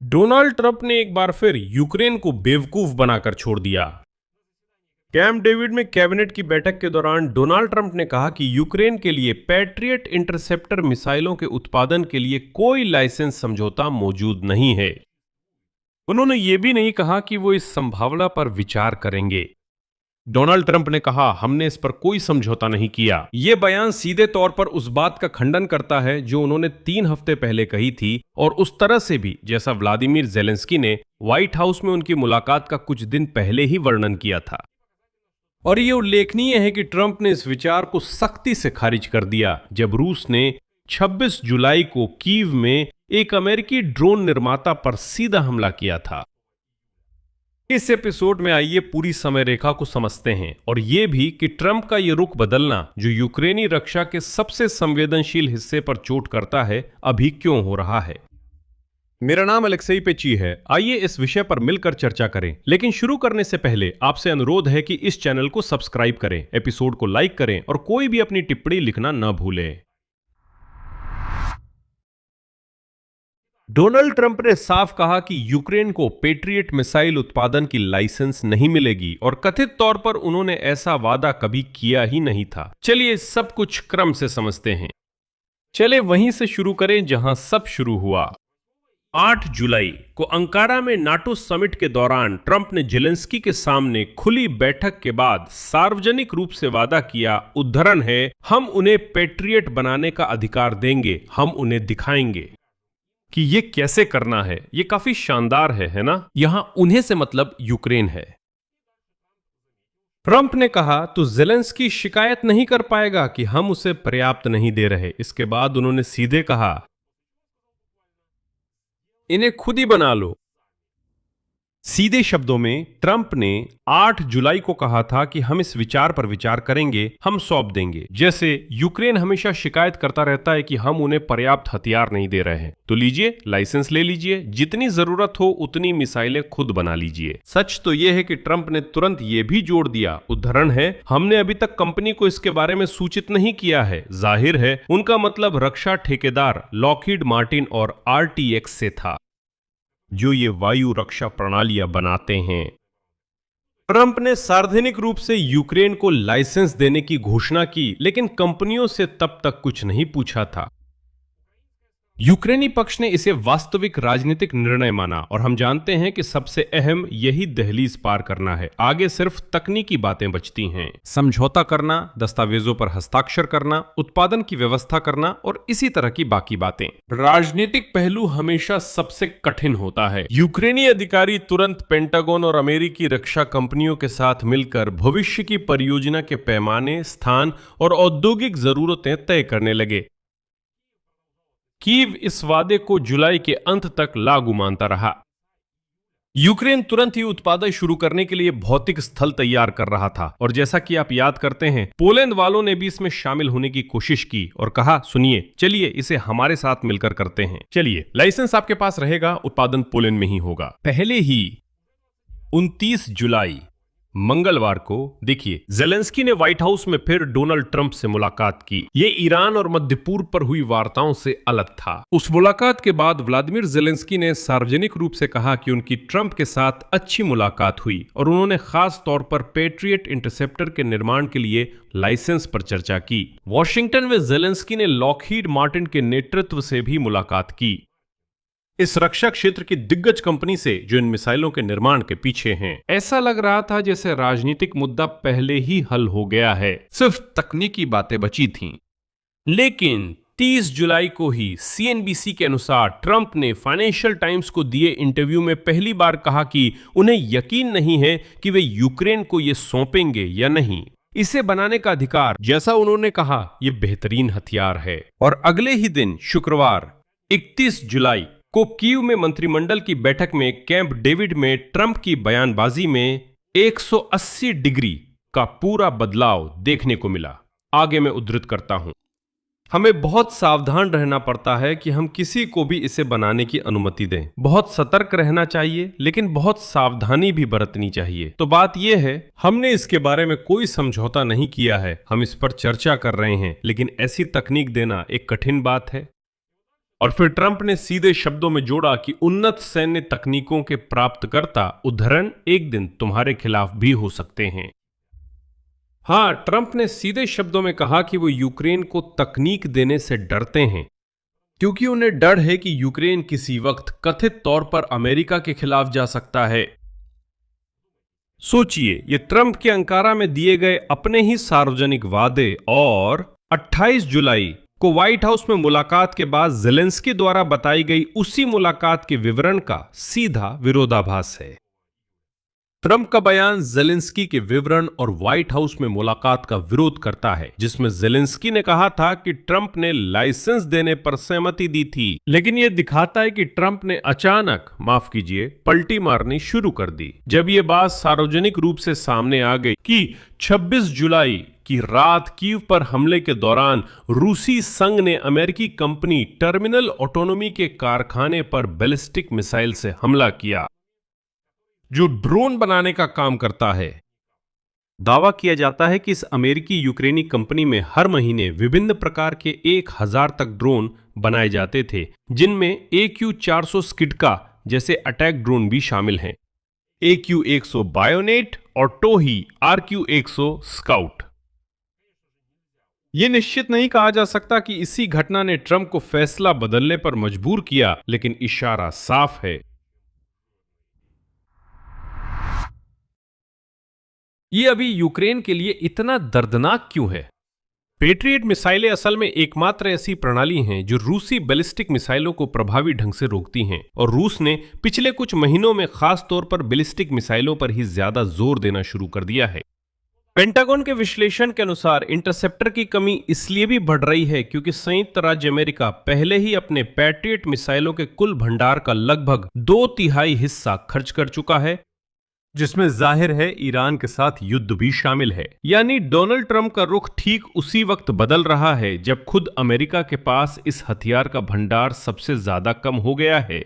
Donald Trump ने एक बार फिर यूक्रेन को बेवकूफ बनाकर छोड़ दिया। कैंप डेविड में कैबिनेट की बैठक के दौरान डोनाल्ड ट्रंप ने कहा कि यूक्रेन के लिए पैट्रियट इंटरसेप्टर मिसाइलों के उत्पादन के लिए कोई लाइसेंस समझौता मौजूद नहीं है। उन्होंने ये भी नहीं कहा कि वो इस संभावना पर विचार करेंगे। डोनाल्ड ट्रंप ने कहा, हमने इस पर कोई समझौता नहीं किया। यह बयान सीधे तौर पर उस बात का खंडन करता है जो उन्होंने 3 हफ्ते पहले कही थी, और उस तरह से भी जैसा व्लादिमीर ज़ेलेंस्की ने व्हाइट हाउस में उनकी मुलाकात का कुछ दिन पहले ही वर्णन किया था। और यह उल्लेखनीय है कि ट्रंप ने इस विचार को सख्ती से खारिज कर दिया जब रूस ने 26 जुलाई को कीव में एक अमेरिकी ड्रोन निर्माता पर सीधा हमला किया था। इस एपिसोड में आइए पूरी समय रेखा को समझते हैं, और यह भी कि ट्रंप का यह रुख बदलना जो यूक्रेनी रक्षा के सबसे संवेदनशील हिस्से पर चोट करता है, अभी क्यों हो रहा है। मेरा नाम अलेक्सेई पेची है। आइए इस विषय पर मिलकर चर्चा करें, लेकिन शुरू करने से पहले आपसे अनुरोध है कि इस चैनल को सब्सक्राइब करें, एपिसोड को लाइक करें और कोई भी अपनी टिप्पणी लिखना न भूलें। डोनाल्ड ट्रंप ने साफ कहा कि यूक्रेन को पेट्रियट मिसाइल उत्पादन की लाइसेंस नहीं मिलेगी, और कथित तौर पर उन्होंने ऐसा वादा कभी किया ही नहीं था। चलिए सब कुछ क्रम से समझते हैं। चले वहीं से शुरू करें जहां सब शुरू हुआ। 8 जुलाई को अंकारा में नाटो समिट के दौरान ट्रंप ने ज़ेलेंस्की के सामने खुली बैठक के बाद सार्वजनिक रूप से वादा किया, उद्धरण है, हम उन्हें पेट्रियट बनाने का अधिकार देंगे, हम उन्हें दिखाएंगे कि ये कैसे करना है। ये काफी शानदार है ना। यहां उन्हें से मतलब यूक्रेन है। ट्रंप ने कहा तो ज़ेलेंस्की शिकायत नहीं कर पाएगा कि हम उसे पर्याप्त नहीं दे रहे। इसके बाद उन्होंने सीधे कहा, इन्हें खुद ही बना लो। सीधे शब्दों में ट्रंप ने 8 जुलाई को कहा था कि हम इस विचार पर विचार करेंगे, हम सौंप देंगे। जैसे यूक्रेन हमेशा शिकायत करता रहता है कि हम उन्हें पर्याप्त हथियार नहीं दे रहे हैं, तो लीजिए लाइसेंस ले लीजिए, जितनी जरूरत हो उतनी मिसाइलें खुद बना लीजिए। सच तो यह है कि ट्रंप ने तुरंत यह भी जोड़ दिया, उद्धरण है, हमने अभी तक कंपनी को इसके बारे में सूचित नहीं किया है। जाहिर है उनका मतलब रक्षा ठेकेदार लॉकहीड मार्टिन और RTX से था, जो ये वायु रक्षा प्रणालियां बनाते हैं। ट्रंप ने सार्वजनिक रूप से यूक्रेन को लाइसेंस देने की घोषणा की, लेकिन कंपनियों से तब तक कुछ नहीं पूछा था। यूक्रेनी पक्ष ने इसे वास्तविक राजनीतिक निर्णय माना, और हम जानते हैं कि सबसे अहम यही दहलीज पार करना है। आगे सिर्फ तकनीकी बातें बचती हैं, समझौता करना, दस्तावेजों पर हस्ताक्षर करना, उत्पादन की व्यवस्था करना और इसी तरह की बाकी बातें। राजनीतिक पहलू हमेशा सबसे कठिन होता है। यूक्रेनी अधिकारी तुरंत पेंटागन और अमेरिकी रक्षा कंपनियों के साथ मिलकर भविष्य की परियोजना के पैमाने, स्थान और औद्योगिक जरूरतें तय करने लगे। कीव इस वादे को जुलाई के अंत तक लागू मानता रहा। यूक्रेन तुरंत ही उत्पादन शुरू करने के लिए भौतिक स्थल तैयार कर रहा था, और जैसा कि आप याद करते हैं, पोलैंड वालों ने भी इसमें शामिल होने की कोशिश की और कहा, सुनिए, चलिए इसे हमारे साथ मिलकर करते हैं। चलिए, लाइसेंस आपके पास रहेगा, उत्पादन पोलैंड में ही होगा। पहले ही 29 जुलाई मंगलवार को देखिए, ज़ेलेंस्की ने व्हाइट हाउस में फिर डोनाल्ड ट्रंप से मुलाकात की। ये ईरान और मध्य पूर्व पर हुई वार्ताओं से अलग था। उस मुलाकात के बाद व्लादिमीर ज़ेलेंस्की ने सार्वजनिक रूप से कहा कि उनकी ट्रंप के साथ अच्छी मुलाकात हुई, और उन्होंने खास तौर पर पेट्रियट इंटरसेप्टर के निर्माण के लिए लाइसेंस पर चर्चा की। वॉशिंगटन में ज़ेलेंस्की ने लॉकहीड मार्टिन के नेतृत्व से भी मुलाकात की, इस रक्षा क्षेत्र की दिग्गज कंपनी से जो इन मिसाइलों के निर्माण के पीछे हैं। ऐसा लग रहा था जैसे राजनीतिक मुद्दा पहले ही हल हो गया है, सिर्फ तकनीकी बातें बची थीं। लेकिन 30 जुलाई को ही CNBC के अनुसार ट्रंप ने फाइनेंशियल टाइम्स को दिए इंटरव्यू में पहली बार कहा कि उन्हें यकीन नहीं है कि वे यूक्रेन को ये सौंपेंगे या नहीं। इसे बनाने का अधिकार, जैसा उन्होंने कहा, यह बेहतरीन हथियार है। और अगले ही दिन शुक्रवार 31 जुलाई को कीव में मंत्रिमंडल की बैठक में कैंप डेविड में ट्रंप की बयानबाजी में 180 डिग्री का पूरा बदलाव देखने को मिला। आगे मैं उद्धृत करता हूं, हमें बहुत सावधान रहना पड़ता है कि हम किसी को भी इसे बनाने की अनुमति दें। बहुत सतर्क रहना चाहिए, लेकिन बहुत सावधानी भी बरतनी चाहिए। तो बात यह है, हमने इसके बारे में कोई समझौता नहीं किया है, हम इस पर चर्चा कर रहे हैं, लेकिन ऐसी तकनीक देना एक कठिन बात है। और फिर ट्रंप ने सीधे शब्दों में जोड़ा कि उन्नत सैन्य तकनीकों के प्राप्तकर्ता उद्धरण एक दिन तुम्हारे खिलाफ भी हो सकते हैं। हाँ, ट्रंप ने सीधे शब्दों में कहा कि वो यूक्रेन को तकनीक देने से डरते हैं, क्योंकि उन्हें डर है कि यूक्रेन किसी वक्त कथित तौर पर अमेरिका के खिलाफ जा सकता है। सोचिए, ये ट्रंप के अंकारा में दिए गए अपने ही सार्वजनिक वादे और 28 जुलाई को व्हाइट हाउस में मुलाकात के बाद ज़ेलेंस्की द्वारा बताई गई उसी मुलाकात के विवरण का सीधा विरोधाभास है। ट्रंप का बयान ज़ेलेंस्की के विवरण और व्हाइट हाउस में मुलाकात का विरोध करता है, जिसमें ज़ेलेंस्की ने कहा था कि ट्रंप ने लाइसेंस देने पर सहमति दी थी, लेकिन यह दिखाता है कि ट्रंप ने अचानक, माफ कीजिए, पलटी मारनी शुरू कर दी जब यह बात सार्वजनिक रूप से सामने आ गई कि 26 जुलाई की रात कीव पर हमले के दौरान रूसी संघ ने अमेरिकी कंपनी टर्मिनल ऑटोनोमी के कारखाने पर बैलिस्टिक मिसाइल से हमला किया, जो ड्रोन बनाने का काम करता है। दावा किया जाता है कि इस अमेरिकी यूक्रेनी कंपनी में हर महीने विभिन्न प्रकार के 1000 तक ड्रोन बनाए जाते थे, जिनमें AQ-400 स्किडका जैसे अटैक ड्रोन भी शामिल हैं, AQ-100 बायोनेट और टोही RQ-100 स्काउट। यह निश्चित नहीं कहा जा सकता कि इसी घटना ने ट्रंप को फैसला बदलने पर मजबूर किया, लेकिन इशारा साफ है। ये अभी यूक्रेन के लिए इतना दर्दनाक क्यों है? पेट्रियट मिसाइलें असल में एकमात्र ऐसी प्रणाली हैं जो रूसी बैलिस्टिक मिसाइलों को प्रभावी ढंग से रोकती हैं, और रूस ने पिछले कुछ महीनों में खास तौर पर बैलिस्टिक मिसाइलों पर ही ज्यादा जोर देना शुरू कर दिया है। पेंटागन के विश्लेषण के अनुसार इंटरसेप्टर की कमी इसलिए भी बढ़ रही है क्योंकि संयुक्त राज्य अमेरिका पहले ही अपने पैट्रियट मिसाइलों के कुल भंडार का लगभग 2/3 हिस्सा खर्च कर चुका है, जिसमें जाहिर है ईरान के साथ युद्ध भी शामिल है। यानी डोनाल्ड ट्रंप का रुख ठीक उसी वक्त बदल रहा है जब खुद अमेरिका के पास इस हथियार का भंडार सबसे ज्यादा कम हो गया है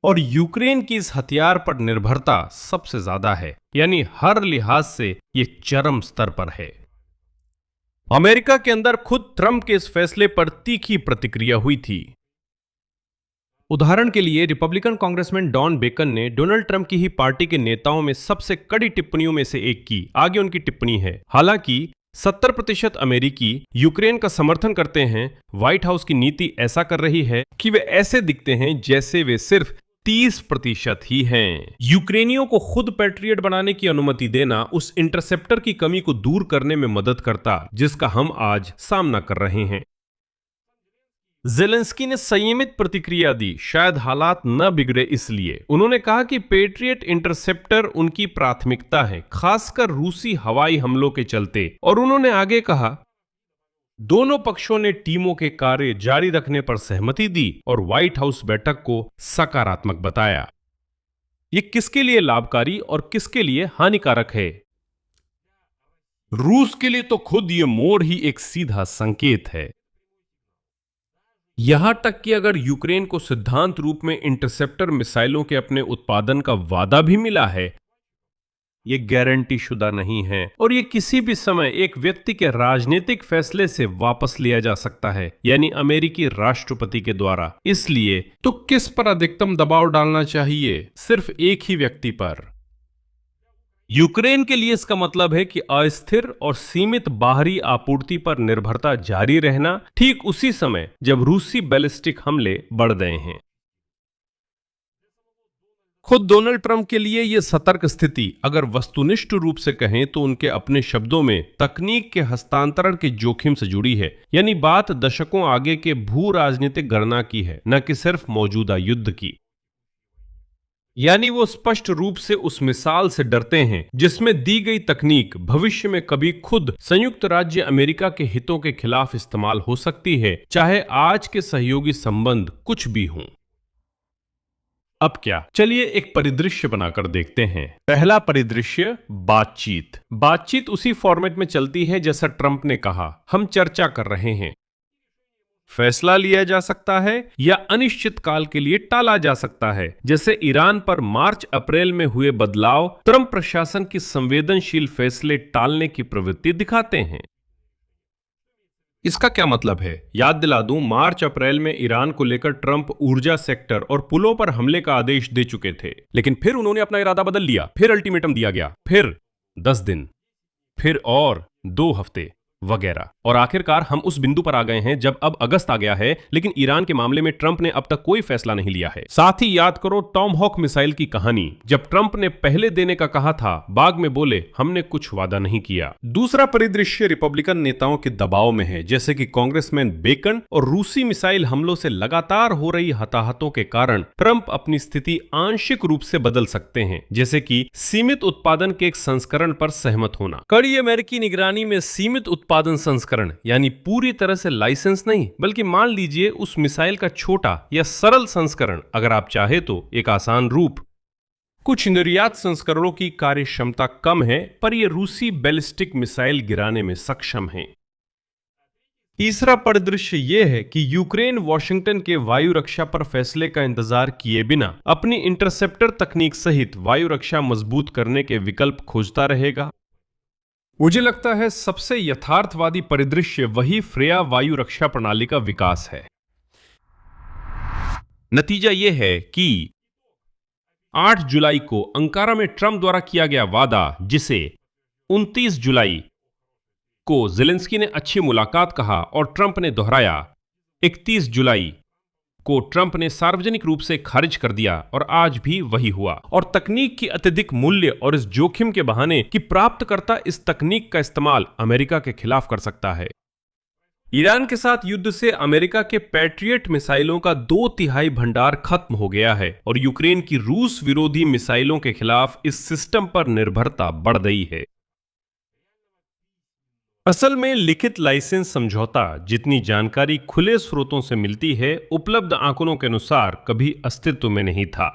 और यूक्रेन की इस हथियार पर निर्भरता सबसे ज्यादा है। यानी हर लिहाज से ये चरम स्तर पर है। अमेरिका के अंदर खुद ट्रंप के इस फैसले पर तीखी प्रतिक्रिया हुई थी। उदाहरण के लिए रिपब्लिकन कांग्रेसमैन डॉन बेकन ने डोनाल्ड ट्रंप की ही पार्टी के नेताओं में सबसे कड़ी टिप्पणियों में से एक की। आगे उनकी टिप्पणी है, हालांकि 70% अमेरिकी यूक्रेन का समर्थन करते हैं, व्हाइट हाउस की नीति ऐसा कर रही है कि वे ऐसे दिखते हैं जैसे वे सिर्फ 30% ही हैं। यूक्रेनियों को खुद पैट्रियट बनाने की अनुमति देना उस इंटरसेप्टर की कमी को दूर करने में मदद करता जिसका हम आज सामना कर रहे हैं। ज़ेलेंस्की ने संयमित प्रतिक्रिया दी, शायद हालात न बिगड़े इसलिए। उन्होंने कहा कि पेट्रियट इंटरसेप्टर उनकी प्राथमिकता है, खासकर रूसी हवाई हमलों के चलते, और उन्होंने आगे कहा, दोनों पक्षों ने टीमों के कार्य जारी रखने पर सहमति दी और व्हाइट हाउस बैठक को सकारात्मक बताया। ये किसके लिए लाभकारी और किसके लिए हानिकारक है? रूस के लिए तो खुद ये मोड़ ही एक सीधा संकेत है। यहां तक कि अगर यूक्रेन को सिद्धांत रूप में इंटरसेप्टर मिसाइलों के अपने उत्पादन का वादा भी मिला है, यह गारंटी शुदा नहीं है और यह किसी भी समय एक व्यक्ति के राजनीतिक फैसले से वापस लिया जा सकता है, यानी अमेरिकी राष्ट्रपति के द्वारा। इसलिए तो किस पर अधिकतम दबाव डालना चाहिए? सिर्फ एक ही व्यक्ति पर। यूक्रेन के लिए इसका मतलब है कि अस्थिर और सीमित बाहरी आपूर्ति पर निर्भरता जारी रहना, ठीक उसी समय जब रूसी बैलिस्टिक हमले बढ़ गए हैं। खुद डोनाल्ड ट्रंप के लिए यह सतर्क स्थिति, अगर वस्तुनिष्ठ रूप से कहें तो उनके अपने शब्दों में तकनीक के हस्तांतरण के जोखिम से जुड़ी है। यानी बात दशकों आगे के भू राजनीतिक गणना की है, न कि सिर्फ मौजूदा युद्ध की। यानी वो स्पष्ट रूप से उस मिसाल से डरते हैं जिसमें दी गई तकनीक भविष्य में कभी खुद संयुक्त राज्य अमेरिका के हितों के खिलाफ इस्तेमाल हो सकती है, चाहे आज के सहयोगी संबंध कुछ भी हों। अब क्या, चलिए एक परिदृश्य बनाकर देखते हैं। पहला परिदृश्य, बातचीत। बातचीत उसी फॉर्मेट में चलती है जैसा ट्रंप ने कहा, हम चर्चा कर रहे हैं। फैसला लिया जा सकता है या अनिश्चित काल के लिए टाला जा सकता है, जैसे ईरान पर मार्च अप्रैल में हुए बदलाव ट्रंप प्रशासन की संवेदनशील फैसले टालने की प्रवृत्ति दिखाते हैं। इसका क्या मतलब है? याद दिला दूं, मार्च अप्रैल में ईरान को लेकर ट्रंप ऊर्जा सेक्टर और पुलों पर हमले का आदेश दे चुके थे, लेकिन फिर उन्होंने अपना इरादा बदल लिया। फिर अल्टीमेटम दिया गया, फिर 10 दिन, फिर और 2 हफ्ते वगैरह, और आखिरकार हम उस बिंदु पर आ गए हैं जब अब अगस्त आ गया है, लेकिन ईरान के मामले में ट्रंप ने अब तक कोई फैसला नहीं लिया है। साथ ही याद करो टॉमहॉक मिसाइल की कहानी, जब ट्रंप ने पहले देने का कहा था, बाद में बोले हमने कुछ वादा नहीं किया। दूसरा परिदृश्य रिपब्लिकन नेताओं के दबाव में है, जैसे कि कांग्रेसमैन बेकन और रूसी मिसाइल हमलों से लगातार हो रही हताहतों के कारण ट्रंप अपनी स्थिति आंशिक रूप से बदल सकते हैं, जैसे कि सीमित उत्पादन के एक संस्करण पर सहमत होना। कड़ी अमेरिकी निगरानी में सीमित उत्पादन संस्करण यानी पूरी तरह से लाइसेंस नहीं, बल्कि मान लीजिए उस मिसाइल का छोटा या सरल संस्करण, अगर आप चाहे तो एक आसान रूप। कुछ निर्यात संस्करणों की कार्य क्षमता कम है, पर यह रूसी बैलिस्टिक मिसाइल गिराने में सक्षम है। तीसरा परिदृश्य यह है कि यूक्रेन वॉशिंगटन के वायु रक्षा पर फैसले का इंतजार किए बिना अपनी इंटरसेप्टर तकनीक सहित वायु रक्षा मजबूत करने के विकल्प खोजता रहेगा। मुझे लगता है सबसे यथार्थवादी परिदृश्य वही फ्रेया वायु रक्षा प्रणाली का विकास है। नतीजा यह है कि 8 जुलाई को अंकारा में ट्रंप द्वारा किया गया वादा, जिसे 29 जुलाई को ज़ेलेंस्की ने अच्छी मुलाकात कहा और ट्रंप ने दोहराया, 31 जुलाई को ट्रंप ने सार्वजनिक रूप से खारिज कर दिया, और आज भी वही हुआ। और तकनीक की अत्यधिक मूल्य और इस जोखिम के बहाने कि प्राप्तकर्ता इस तकनीक का इस्तेमाल अमेरिका के खिलाफ कर सकता है। ईरान के साथ युद्ध से अमेरिका के पैट्रियट मिसाइलों का 2/3 भंडार खत्म हो गया है, और यूक्रेन की रूस विरोधी मिसाइलों के खिलाफ इस सिस्टम पर निर्भरता बढ़ गई है। असल में लिखित लाइसेंस समझौता जितनी जानकारी खुले स्रोतों से मिलती है, उपलब्ध आंकड़ों के अनुसार कभी अस्तित्व में नहीं था।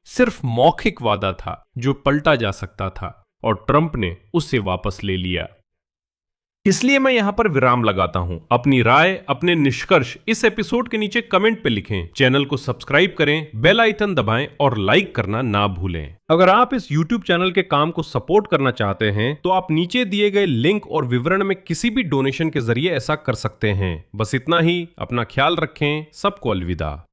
सिर्फ मौखिक वादा था जो पलटा जा सकता था, और ट्रंप ने उसे वापस ले लिया। इसलिए मैं यहां पर विराम लगाता हूं। अपनी राय, अपने निष्कर्ष इस एपिसोड के नीचे कमेंट पे लिखें। चैनल को सब्सक्राइब करें, बेल आइकन दबाएं और लाइक करना ना भूलें। अगर आप इस YouTube चैनल के काम को सपोर्ट करना चाहते हैं तो आप नीचे दिए गए लिंक और विवरण में किसी भी डोनेशन के जरिए ऐसा कर सकते हैं। बस इतना ही। अपना ख्याल रखें। सबको अलविदा।